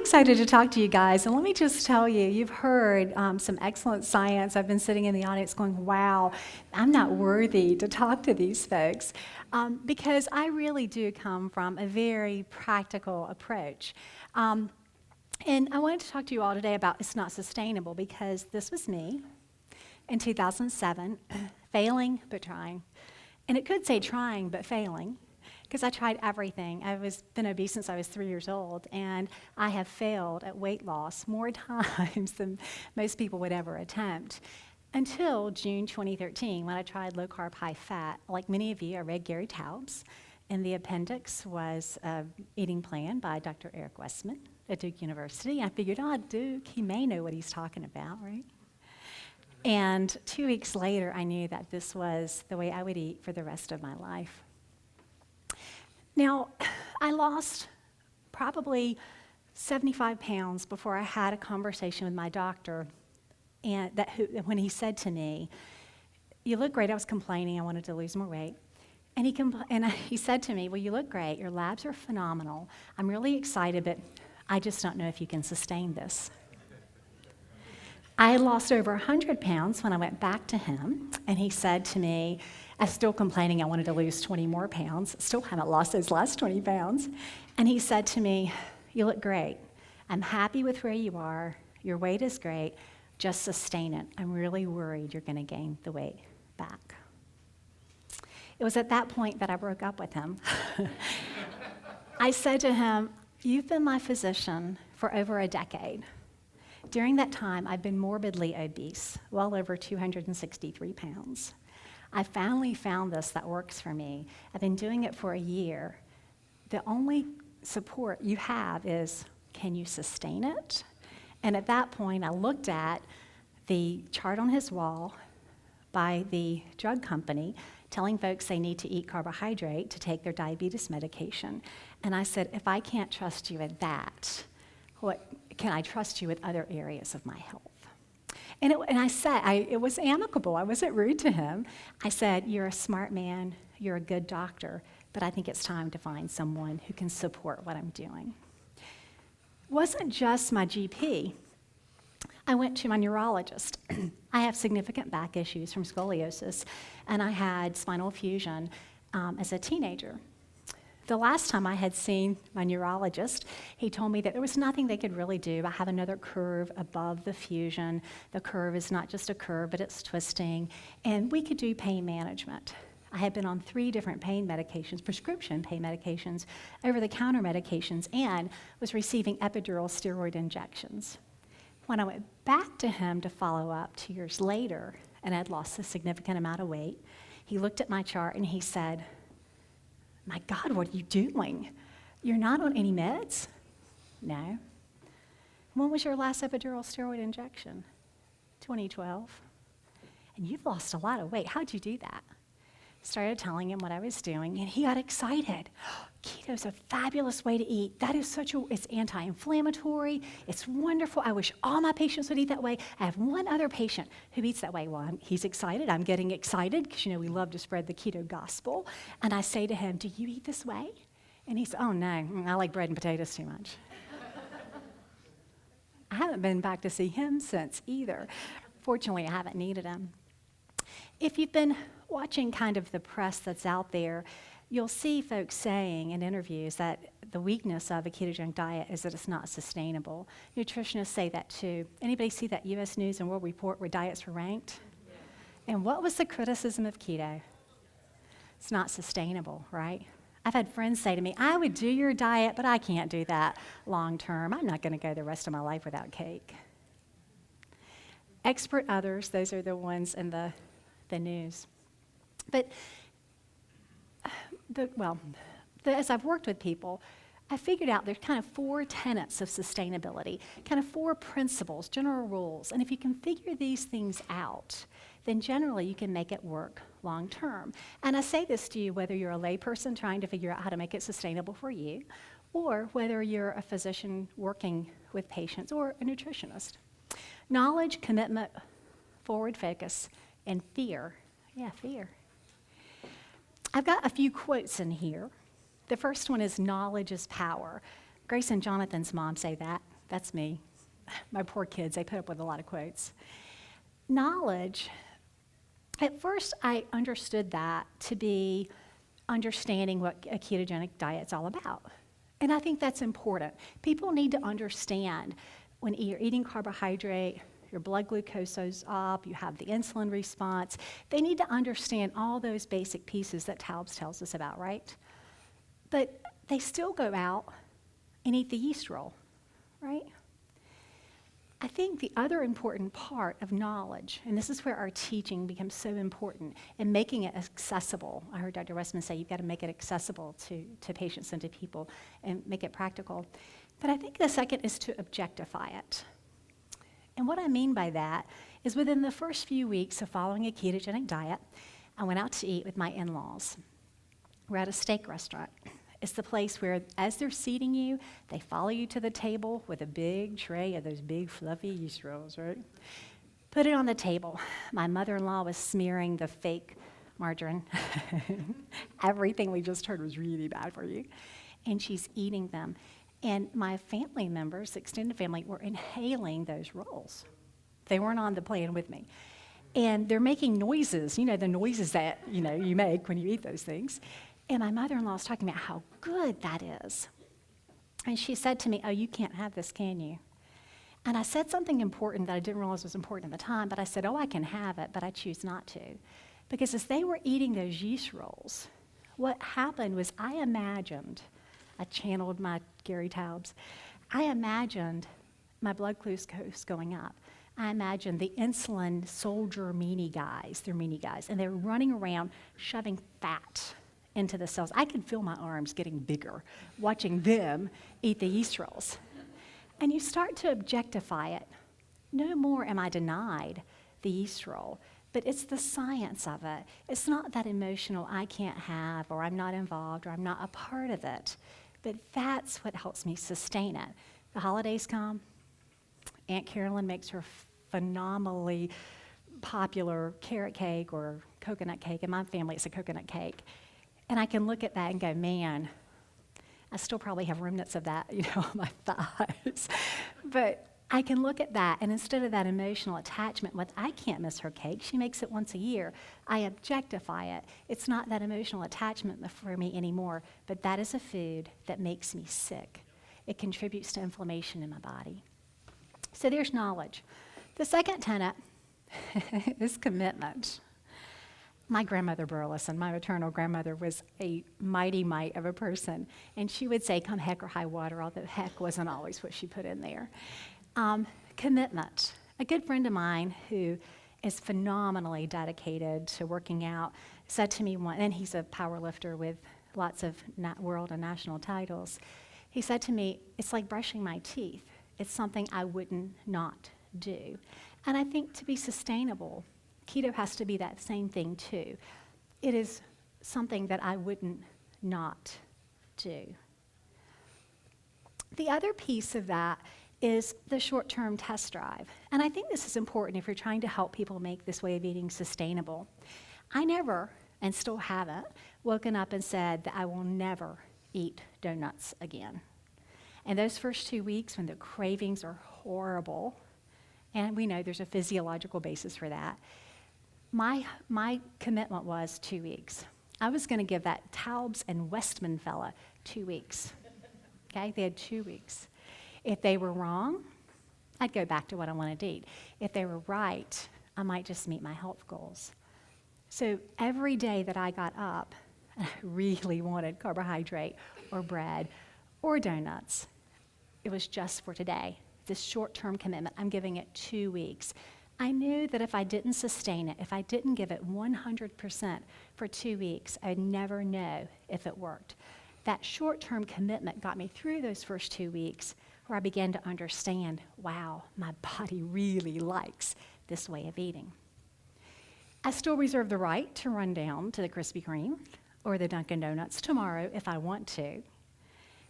excited to talk to you guys, and let me just tell you, you've heard some excellent science. I've been sitting in the audience going, wow, I'm not worthy to talk to these folks, because I really do come from a very practical approach. And I wanted to talk to you all today about it's not sustainable, because this was me in 2007, failing but trying. And it could say trying but failing, because I tried everything. Been obese since I was 3 years old, and I have failed at weight loss more times than most people would ever attempt. Until June 2013, when I tried low carb, high fat. Like many of you, I read Gary Taubes, and the appendix was an eating plan by Dr. Eric Westman at Duke University. I figured, Duke, he may know what he's talking about, right? And 2 weeks later, I knew that this was the way I would eat for the rest of my life. Now, I lost probably 75 pounds before I had a conversation with my doctor, and when he said to me, "You look great." I was complaining. I wanted to lose more weight. And he said to me, "Well, you look great. Your labs are phenomenal. I'm really excited, but I just don't know if you can sustain this." I had lost over 100 pounds when I went back to him, and he said to me, I was still complaining I wanted to lose 20 more pounds, still haven't lost those last 20 pounds, and he said to me, "You look great. I'm happy with where you are. Your weight is great. Just sustain it. I'm really worried you're going to gain the weight back." It was at that point that I broke up with him. I said to him, "You've been my physician for over a decade. During that time, I've been morbidly obese, well over 263 pounds. I finally found this that works for me. I've been doing it for a year. The only support you have is, can you sustain it?" And at that point, I looked at the chart on his wall by the drug company telling folks they need to eat carbohydrate to take their diabetes medication. And I said, if I can't trust you at that, what can I trust you with other areas of my health? And I said, it was amicable. I wasn't rude to him. I said, "You're a smart man, you're a good doctor, but I think it's time to find someone who can support what I'm doing." It wasn't just my GP. I went to my neurologist. I have significant back issues from scoliosis, and I had spinal fusion as a teenager. The last time I had seen my neurologist, he told me that there was nothing they could really do. I have another curve above the fusion. The curve is not just a curve, but it's twisting, and we could do pain management. I had been on 3 different pain medications, prescription pain medications, over-the-counter medications, and was receiving epidural steroid injections. When I went back to him to follow up 2 years later, and I'd lost a significant amount of weight, he looked at my chart and he said, "My God, what are you doing? You're not on any meds?" "No." "When was your last epidural steroid injection?" 2012. "And you've lost a lot of weight. How'd you do that?" Started telling him what I was doing, and he got excited. "Keto's a fabulous way to eat. That is it's anti-inflammatory. It's wonderful. I wish all my patients would eat that way. I have one other patient who eats that way." Well, he's excited. I'm getting excited because, we love to spread the keto gospel. And I say to him, "Do you eat this way?" And he says, "Oh, no, I like bread and potatoes too much." I haven't been back to see him since either. Fortunately, I haven't needed him. If you've been watching kind of the press that's out there, you'll see folks saying in interviews that the weakness of a ketogenic diet is that it's not sustainable. Nutritionists say that too. Anybody see that U.S. News and World Report where diets were ranked? Yeah. And what was the criticism of keto? It's not sustainable, right? I've had friends say to me, "I would do your diet, but I can't do that long term. I'm not going to go the rest of my life without cake." Expert others, those are the ones in the news. But as I've worked with people, I figured out there's kind of 4 tenets of sustainability, kind of 4 principles, general rules. And if you can figure these things out, then generally you can make it work long term. And I say this to you whether you're a layperson trying to figure out how to make it sustainable for you, or whether you're a physician working with patients or a nutritionist. Knowledge, commitment, forward focus, and fear. Yeah, fear. I've got a few quotes in here. The first one is, "Knowledge is power." Grace and Jonathan's mom say that. That's me. My poor kids, they put up with a lot of quotes. Knowledge, at first I understood that to be understanding what a ketogenic diet's all about. And I think that's important. People need to understand when you're eating carbohydrate, your blood glucose goes up, you have the insulin response. They need to understand all those basic pieces that Taubes tells us about, right? But they still go out and eat the yeast roll, right? I think the other important part of knowledge, and this is where our teaching becomes so important, and making it accessible. I heard Dr. Westman say you've got to make it accessible to patients and to people and make it practical. But I think the second is to objectify it. And what I mean by that is within the first few weeks of following a ketogenic diet, I went out to eat with my in-laws. We're at a steak restaurant. It's the place where, as they're seating you, they follow you to the table with a big tray of those big fluffy yeast rolls, right? Put it on the table. My mother-in-law was smearing the fake margarine. Everything we just heard was really bad for you. And she's eating them. And my family members, extended family, were inhaling those rolls. They weren't on the plane with me. And they're making noises, the noises that, you make when you eat those things. And my mother-in-law was talking about how good that is. And she said to me, "Oh, you can't have this, can you?" And I said something important that I didn't realize was important at the time, but I said, "Oh, I can have it, but I choose not to." Because as they were eating those yeast rolls, what happened was I channeled my Gary Taubes, I imagined my blood glucose going up. I imagined the insulin soldier meanie guys, and they were running around shoving fat into the cells. I could feel my arms getting bigger watching them eat the yeast rolls. And you start to objectify it. No more am I denied the yeast roll, but it's the science of it. It's not that emotional I can't have, or I'm not involved, or I'm not a part of it, but that's what helps me sustain it. The holidays come, Aunt Carolyn makes her phenomenally popular carrot cake or coconut cake. In my family, it's a coconut cake. And I can look at that and go, man, I still probably have remnants of that, on my thighs. But I can look at that, and instead of that emotional attachment with, I can't miss her cake, she makes it once a year, I objectify it. It's not that emotional attachment for me anymore, but that is a food that makes me sick. It contributes to inflammation in my body. So there's knowledge. The second tenet is commitment. My grandmother Burleson, my maternal grandmother, was a mighty mite of a person. And she would say, come heck or high water, although heck wasn't always what she put in there. Commitment. A good friend of mine who is phenomenally dedicated to working out said to me once, and he's a power lifter with lots of world and national titles. He said to me, it's like brushing my teeth. It's something I wouldn't not do. And I think to be sustainable, keto has to be that same thing too. It is something that I wouldn't not do. The other piece of that is the short-term test drive. And I think this is important if you're trying to help people make this way of eating sustainable. I never, and still haven't, woken up and said that I will never eat donuts again. And those first 2 weeks when the cravings are horrible, and we know there's a physiological basis for that, my commitment was 2 weeks. I was going to give that Taubes and Westman fella 2 weeks. Okay, they had 2 weeks. If they were wrong, I'd go back to what I wanted to eat. If they were right, I might just meet my health goals. So every day that I got up, I really wanted carbohydrate or bread or donuts. It was just for today. This short-term commitment, I'm giving it 2 weeks. I knew that if I didn't sustain it, if I didn't give it 100% for 2 weeks, I'd never know if it worked. That short-term commitment got me through those first 2 weeks where I began to understand, wow, my body really likes this way of eating. I still reserve the right to run down to the Krispy Kreme or the Dunkin' Donuts tomorrow if I want to,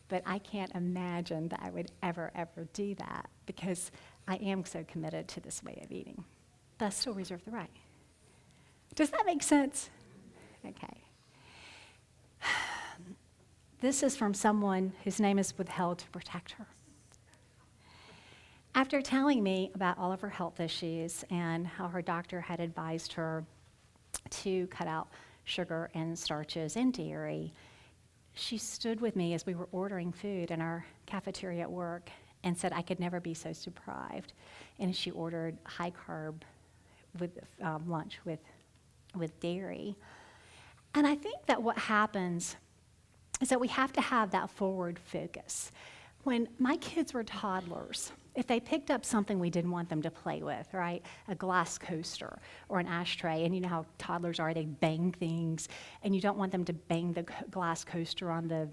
but I can't imagine that I would ever do that because I am so committed to this way of eating. But I still reserve the right. Does that make sense? Okay. This is from someone whose name is withheld to protect her. After telling me about all of her health issues and how her doctor had advised her to cut out sugar and starches and dairy, she stood with me as we were ordering food in our cafeteria at work and said I could never be so deprived. And she ordered high carb with lunch with dairy. And I think that what happens is that we have to have that forward focus. When my kids were toddlers, if they picked up something we didn't want them to play with, right, a glass coaster or an ashtray, and you know how toddlers are, they bang things, and you don't want them to bang the glass coaster on the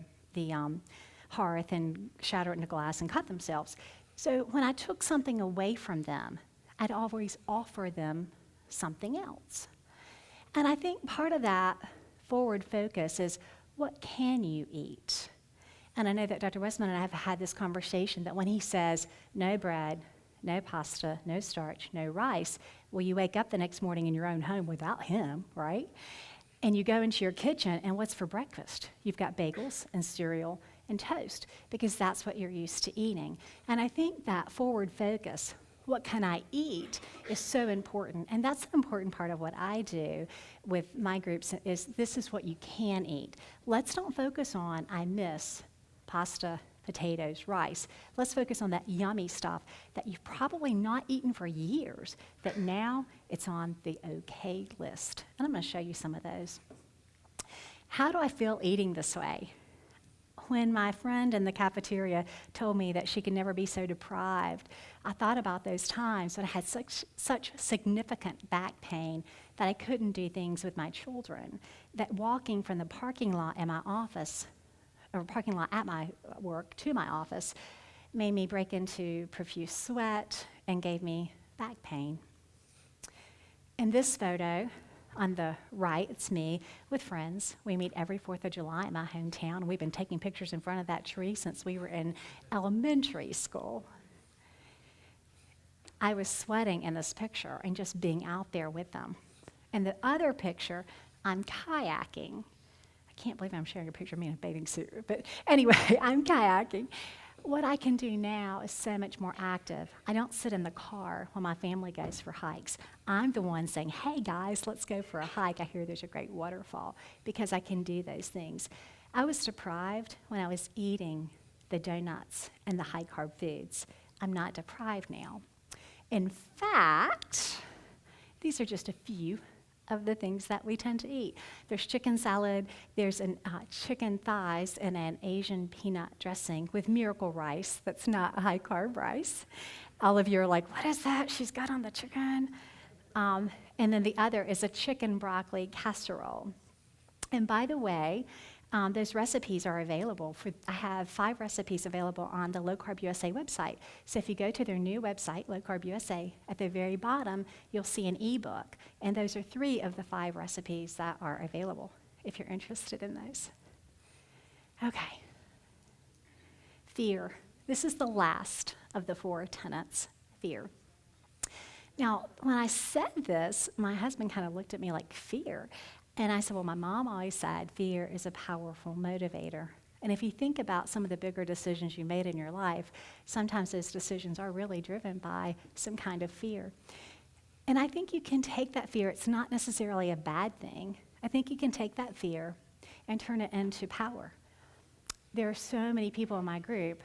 hearth and shatter it into glass and cut themselves. So when I took something away from them, I'd always offer them something else. And I think part of that forward focus is, what can you eat? And I know that Dr. Westman and I have had this conversation that when he says, no bread, no pasta, no starch, no rice, well, you wake up the next morning in your own home without him, right? And you go into your kitchen, and what's for breakfast? You've got bagels and cereal and toast, because that's what you're used to eating. And I think that forward focus, what can I eat, is so important. And that's the important part of what I do with my groups, is this is what you can eat. Let's don't focus on, I miss pasta, potatoes, rice. Let's focus on that yummy stuff that you've probably not eaten for years, that now it's on the okay list. And I'm going to show you some of those. How do I feel eating this way? When my friend in the cafeteria told me that she could never be so deprived, I thought about those times when I had such significant back pain that I couldn't do things with my children, that walking from the parking lot in my office, or parking lot at my work to my office, made me break into profuse sweat and gave me back pain. In this photo, on the right, it's me with friends. We meet every 4th of July in my hometown. We've been taking pictures in front of that tree since we were in elementary school. I was sweating in this picture and just being out there with them. In the other picture, I'm kayaking. I can't believe I'm sharing a picture of me in a bathing suit, but anyway, I'm kayaking. What I can do now is so much more active. I don't sit in the car when my family goes for hikes. I'm the one saying, hey guys, let's go for a hike. I hear there's a great waterfall, because I can do those things. I was deprived when I was eating the donuts and the high carb foods. I'm not deprived now. In fact, these are just a few of the things that we tend to eat. There's chicken salad, there's chicken thighs and an Asian peanut dressing with Miracle rice that's not high carb rice. All of you are like, what is that she's got on the chicken? And then the other is a chicken broccoli casserole. And by the way, those recipes are available. I have 5 recipes available on the Low Carb USA website. So if you go to their new website, Low Carb USA, at the very bottom, you'll see an ebook. And those are 3 of the 5 recipes that are available, if you're interested in those. Okay. Fear. This is the last of the 4 tenets, fear. Now, when I said this, my husband kind of looked at me like, fear? And I said, well, my mom always said fear is a powerful motivator. And if you think about some of the bigger decisions you made in your life, sometimes those decisions are really driven by some kind of fear. And I think you can take that fear. It's not necessarily a bad thing. I think you can take that fear and turn it into power. There are so many people in my group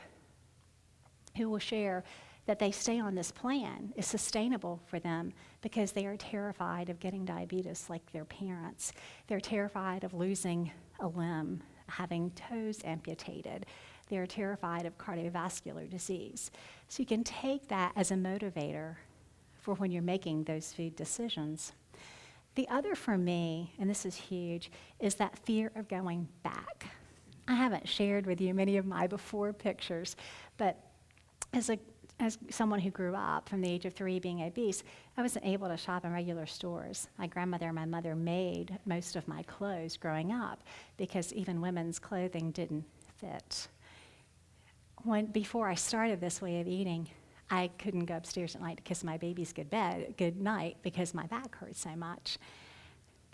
who will share that they stay on this plan is sustainable for them because they are terrified of getting diabetes like their parents. They're terrified of losing a limb, having toes amputated. They're terrified of cardiovascular disease. So you can take that as a motivator for when you're making those food decisions. The other for me, and this is huge, is that fear of going back. I haven't shared with you many of my before pictures, but as someone who grew up from the age of 3 being obese, I wasn't able to shop in regular stores. My grandmother and my mother made most of my clothes growing up because even women's clothing didn't fit. Before I started this way of eating, I couldn't go upstairs at night to kiss my baby's good night because my back hurt so much.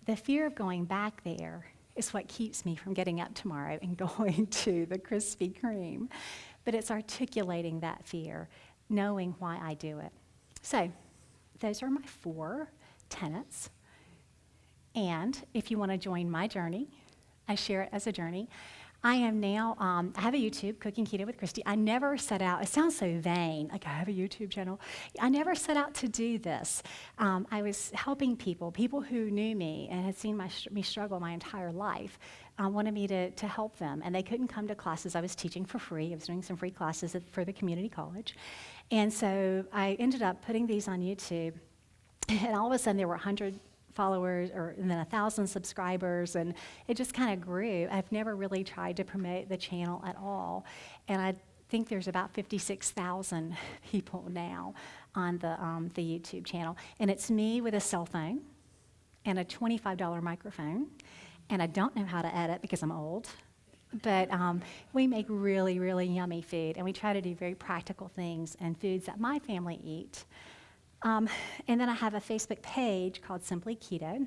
The fear of going back there is what keeps me from getting up tomorrow and going to the Krispy Kreme. But it's articulating that fear. knowing why I do it. So those are my 4 tenets. And if you want to join my journey, I share it as a journey. I am now, I have a YouTube, Cooking Keto with Kristie. I never set out, it sounds so vain, like I have a YouTube channel. I never set out to do this. I was helping people who knew me and had seen me struggle my entire life, wanted me to help them. And they couldn't come to classes I was teaching for free. I was doing some free classes for the community college. And so I ended up putting these on YouTube. And all of a sudden there were 100 followers and then 1,000 subscribers, and it just kind of grew. I've never really tried to promote the channel at all, and I think there's about 56,000 people now on the YouTube channel, and it's me with a cell phone and a $25 microphone, and I don't know how to edit because I'm old, but we make really, really yummy food, and we try to do very practical things and foods that my family eat. And then I have a Facebook page called Simply Keto.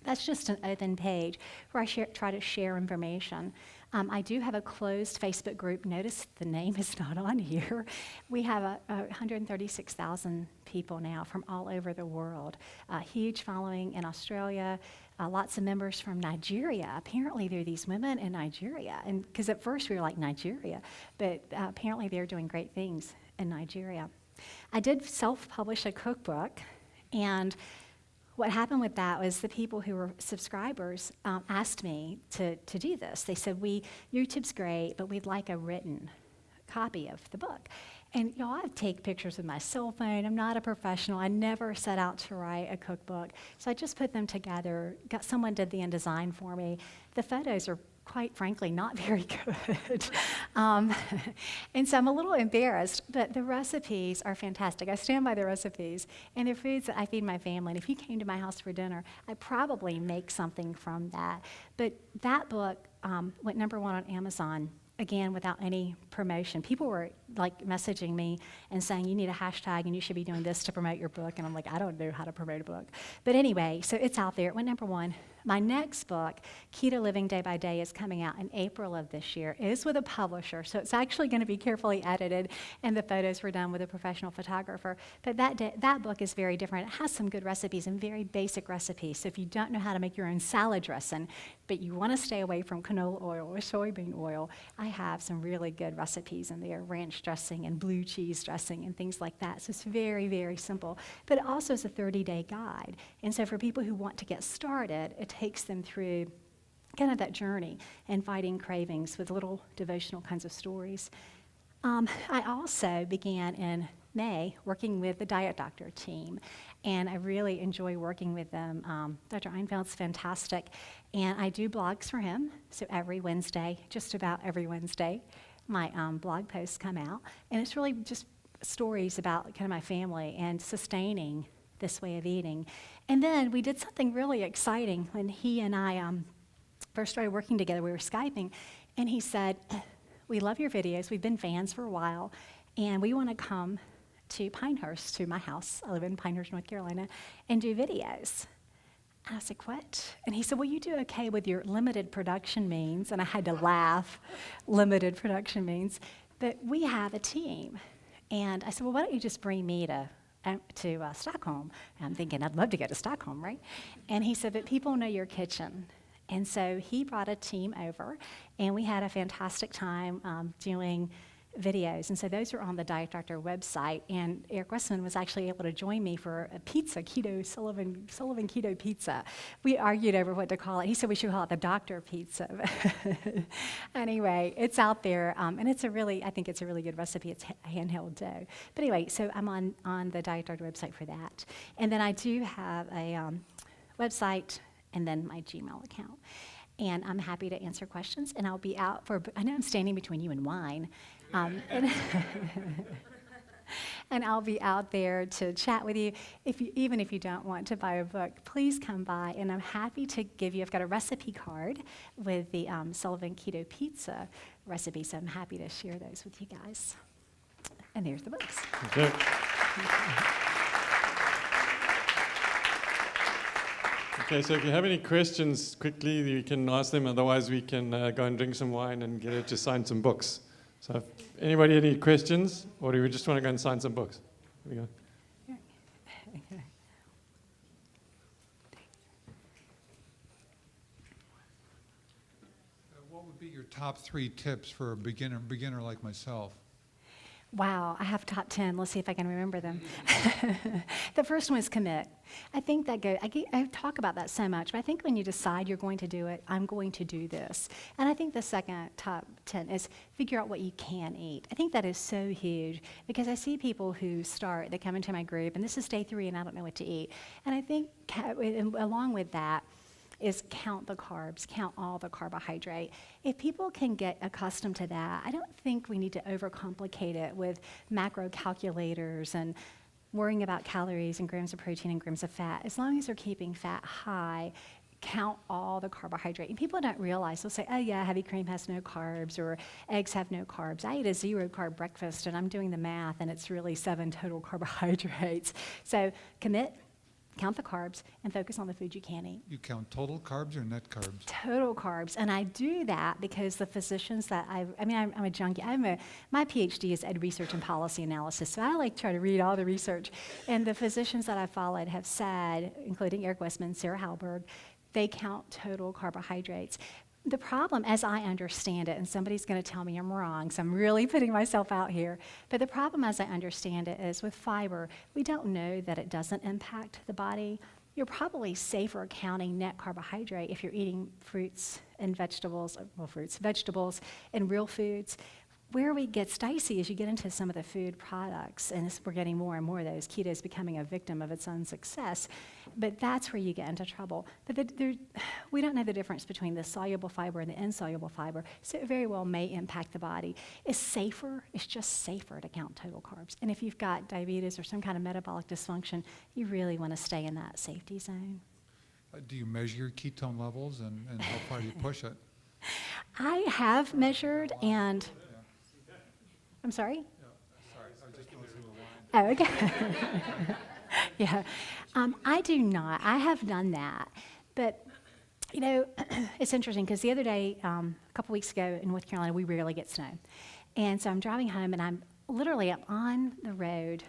That's just an open page where I try to share information. I do have a closed Facebook group. Notice the name is not on here. We have 136,000 people now from all over the world. A huge following in Australia, lots of members from Nigeria. Apparently there are these women in Nigeria, and because at first we were like, Nigeria, but apparently they're doing great things in Nigeria. I did self-publish a cookbook, and what happened with that was the people who were subscribers asked me to do this. They said, YouTube's great, but we'd like a written copy of the book. And I take pictures with my cell phone. I'm not a professional. I never set out to write a cookbook. So I just put them together, someone did the InDesign for me. The photos are quite frankly, not very good. And so I'm a little embarrassed, but the recipes are fantastic. I stand by the recipes, and they're foods that I feed my family. And if you came to my house for dinner, I'd probably make something from that. But that book went #1 on Amazon, again, without any promotion. People were like messaging me and saying, you need a hashtag and you should be doing this to promote your book. And I'm like, I don't know how to promote a book. But anyway, so it's out there. It went #1. My next book, Keto Living Day by Day, is coming out in April of this year. It is with a publisher, so it's actually going to be carefully edited, and the photos were done with a professional photographer. But that book is very different. It has some good recipes and very basic recipes. So if you don't know how to make your own salad dressing, but you want to stay away from canola oil or soybean oil, I have some really good recipes in there, ranch dressing and blue cheese dressing and things like that. So it's very, very simple. But it also is a 30-day guide. And so for people who want to get started, it takes them through kind of that journey and fighting cravings with little devotional kinds of stories. I also began in May working with the Diet Doctor team, and I really enjoy working with them. Dr. Einfeld's fantastic, and I do blogs for him, so every Wednesday, just about every Wednesday, my blog posts come out, and it's really just stories about kind of my family and sustaining this way of eating. And then we did something really exciting when he and I first started working together. We were Skyping, and he said, we love your videos. We've been fans for a while, and we want to come to Pinehurst, to my house. I live in Pinehurst, North Carolina, and do videos. And I was like, what? And he said, well, you do okay with your limited production means. And I had to laugh, limited production means. But we have a team. And I said, well, why don't you just bring me to Stockholm? And I'm thinking, I'd love to go to Stockholm, right? And he said, but people know your kitchen. And so he brought a team over, and we had a fantastic time doing videos. And so those are on the Diet Doctor website. And Eric Westman was actually able to join me for a pizza, Sullivan Keto Pizza. We argued over what to call it. He said we should call it the Doctor Pizza. Anyway, it's out there, and I think it's a really good recipe. It's handheld dough. But anyway, so I'm on the Diet Doctor website for that. And then I do have a website and then my Gmail account. And I'm happy to answer questions, and I'll be out I know I'm standing between you and wine, and I'll be out there to chat with you. Even if you don't want to buy a book, please come by, and I'm happy to give you, I've got a recipe card with the Sullivan Keto Pizza recipe, so I'm happy to share those with you guys. And there's the books. Okay. Okay, so if you have any questions, quickly you can ask them. Otherwise, we can go and drink some wine and get her to sign some books. So if anybody had any questions, or do we just want to go and sign some books? Here we go. What would be your top 3 tips for a beginner like myself? Wow, I have top 10. Let's see if I can remember them. The first one is commit. I think that I talk about that so much, but I think when you decide you're going to do it, I'm going to do this. And I think the second top 10 is figure out what you can eat. I think that is so huge because I see people who they come into my group, and this is day 3 and I don't know what to eat. And I think along with that, is count the carbs, count all the carbohydrate. If people can get accustomed to that, I don't think we need to overcomplicate it with macro calculators and worrying about calories and grams of protein and grams of fat. As long as they're keeping fat high, count all the carbohydrate. And people don't realize, they'll say, oh yeah, heavy cream has no carbs, or eggs have no carbs. I eat a 0-carb breakfast and I'm doing the math and it's really 7 total carbohydrates. So commit, count the carbs, and focus on the food you can eat. You count total carbs or net carbs? Total carbs. And I do that because the physicians that I'm a junkie. My PhD is ed research and policy analysis, so I like to try to read all the research. And the physicians that I followed have said, including Eric Westman, Sarah Halberg, they count total carbohydrates. The problem, as I understand it, and somebody's going to tell me I'm wrong, so I'm really putting myself out here, but the problem as I understand it is with fiber, we don't know that it doesn't impact the body. You're probably safer counting net carbohydrate if you're eating fruits and vegetables, vegetables and real foods. Where we get dicey is you get into some of the food products, and we're getting more and more of those. Keto is becoming a victim of its own success, but that's where you get into trouble. But we don't know the difference between the soluble fiber and the insoluble fiber, so it very well may impact the body. It's just safer to count total carbs. And if you've got diabetes or some kind of metabolic dysfunction, you really want to stay in that safety zone. Do you measure your ketone levels and how far you push it? I have measured, and I'm sorry? Yeah, sorry, I was just going through the line. Oh, okay. Yeah. I do not. I have done that. But, it's interesting because the other day, a couple weeks ago in North Carolina, we rarely get snow. And so I'm driving home, and I'm on the road,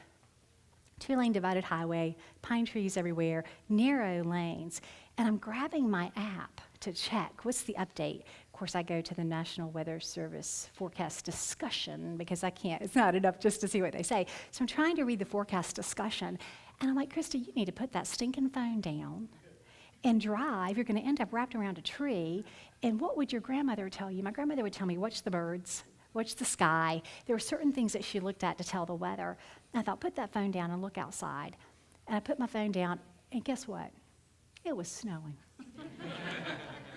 2-lane divided highway, pine trees everywhere, narrow lanes. And I'm grabbing my app to check, what's the update? Of course, I go to the National Weather Service forecast discussion because it's not enough just to see what they say. So I'm trying to read the forecast discussion, and I'm like, Kristie, you need to put that stinking phone down and drive. You're going to end up wrapped around a tree, and what would your grandmother tell you? My grandmother would tell me, watch the birds, watch the sky. There were certain things that she looked at to tell the weather. And I thought, put that phone down and look outside. And I put my phone down, and guess what? It was snowing.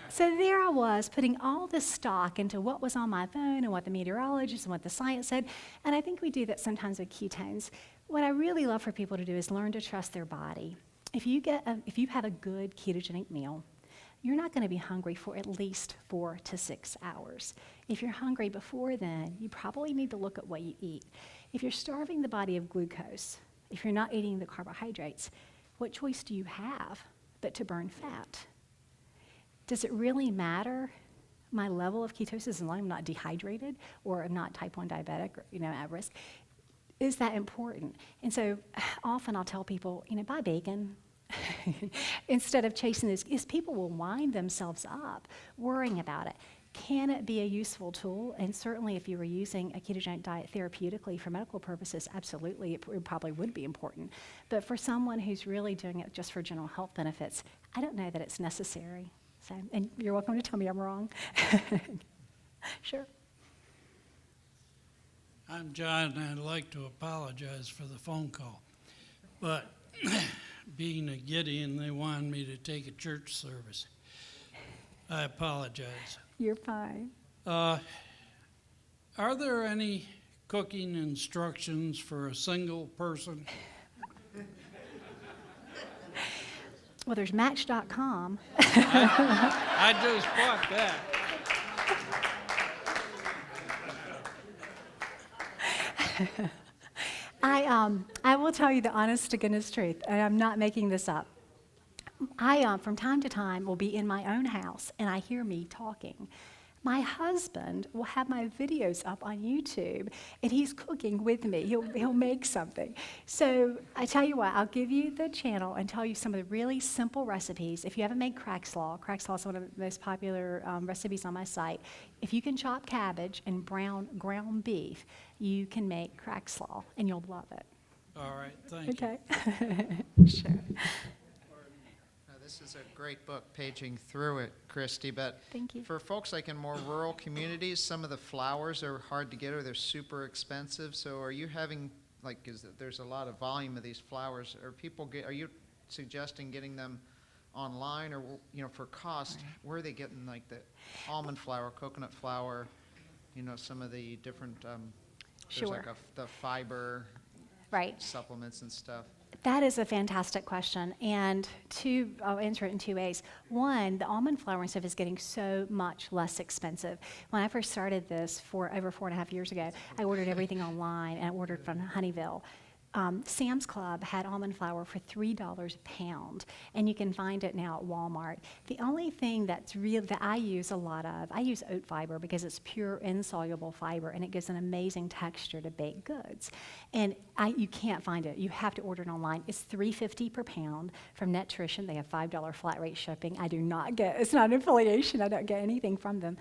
So there I was, putting all this stock into what was on my phone and what the meteorologist and what the science said. And I think we do that sometimes with ketones. What I really love for people to do is learn to trust their body. If you have a good ketogenic meal, you're not going to be hungry for at least 4 to 6 hours. If you're hungry before then, you probably need to look at what you eat. If you're starving the body of glucose, if you're not eating the carbohydrates, what choice do you have but to burn fat? Does it really matter my level of ketosis as long as I'm not dehydrated or I'm not type 1 diabetic or at risk? Is that important? And so often I'll tell people, buy bacon instead of chasing this, is people will wind themselves up worrying about it. Can it be a useful tool? And certainly if you were using a ketogenic diet therapeutically for medical purposes, absolutely, it probably would be important. But for someone who's really doing it just for general health benefits, I don't know that it's necessary. So, and you're welcome to tell me I'm wrong. Sure. I'm John, and I'd like to apologize for the phone call. But being a Gideon, they wanted me to take a church service. I apologize. You're fine. Are there any cooking instructions for a single person? Well, there's Match.com. I just bought that. I will tell you the honest to goodness truth, and I'm not making this up. I, from time to time, will be in my own house, and I hear me talking. My husband will have my videos up on YouTube, and he's cooking with me. He'll make something. So I tell you what, I'll give you the channel and tell you some of the really simple recipes. If you haven't made crack slaw is one of the most popular recipes on my site. If you can chop cabbage and brown ground beef, you can make crack slaw, and you'll love it. All right, thank you. Okay? Sure. This is a great book, paging through it, Kristie, but Thank you. for folks like in more rural communities, some of the flowers are hard to get or they're super expensive. So are you having, there's a lot of volume of these flowers. Are you suggesting getting them online or, for cost, where are they getting like the almond flour, coconut flour, some of the different, there's Sure. like the fiber Right. supplements and stuff? That is a fantastic question, and I'll answer it in two ways. One, the almond flour and stuff is getting so much less expensive. When I first started this over 4.5 years ago, I ordered everything online, and I ordered from Honeyville. Sam's Club had almond flour for $3 a pound, and you can find it now at Walmart. The only thing that I use a lot of, I use oat fiber because it's pure insoluble fiber, and it gives an amazing texture to baked goods. And you can't find it. You have to order it online. It's $3.50 per pound from Nutrition. They have $5 flat rate shipping. I do not get, it's not an affiliation. I don't get anything from them.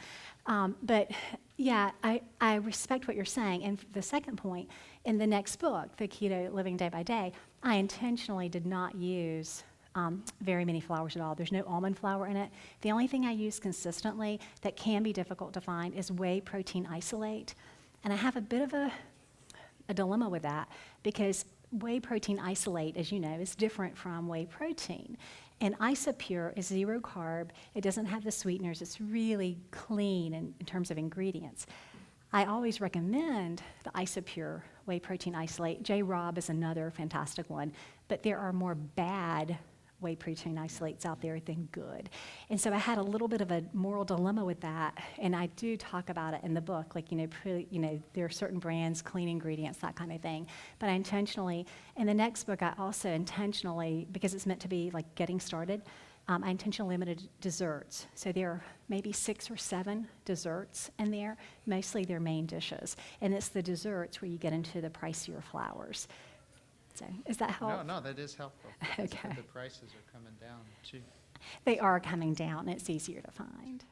But yeah, I respect what you're saying. And the second point, in the next book, The Keto Living Day by Day, I intentionally did not use very many flowers at all. There's no almond flour in it. The only thing I use consistently that can be difficult to find is whey protein isolate. And I have a bit of a dilemma with that because whey protein isolate, as you know, is different from whey protein. And Isopure is 0 carb. It doesn't have the sweeteners. It's really clean in terms of ingredients. I always recommend the Isopure whey protein isolate. J. Robb is another fantastic one, but there are more bad whey protein isolates out there than good. And so I had a little bit of a moral dilemma with that, and I do talk about it in the book, there are certain brands, clean ingredients, that kind of thing. But I intentionally, in the next book, I also intentionally, because it's meant to be like getting started, I intentionally limited desserts. So there are maybe 6 or 7 desserts in there, mostly their main dishes. And it's the desserts where you get into the pricier flowers. So is that helpful? No, that is helpful. Okay. The prices are coming down too. They are coming down, and it's easier to find.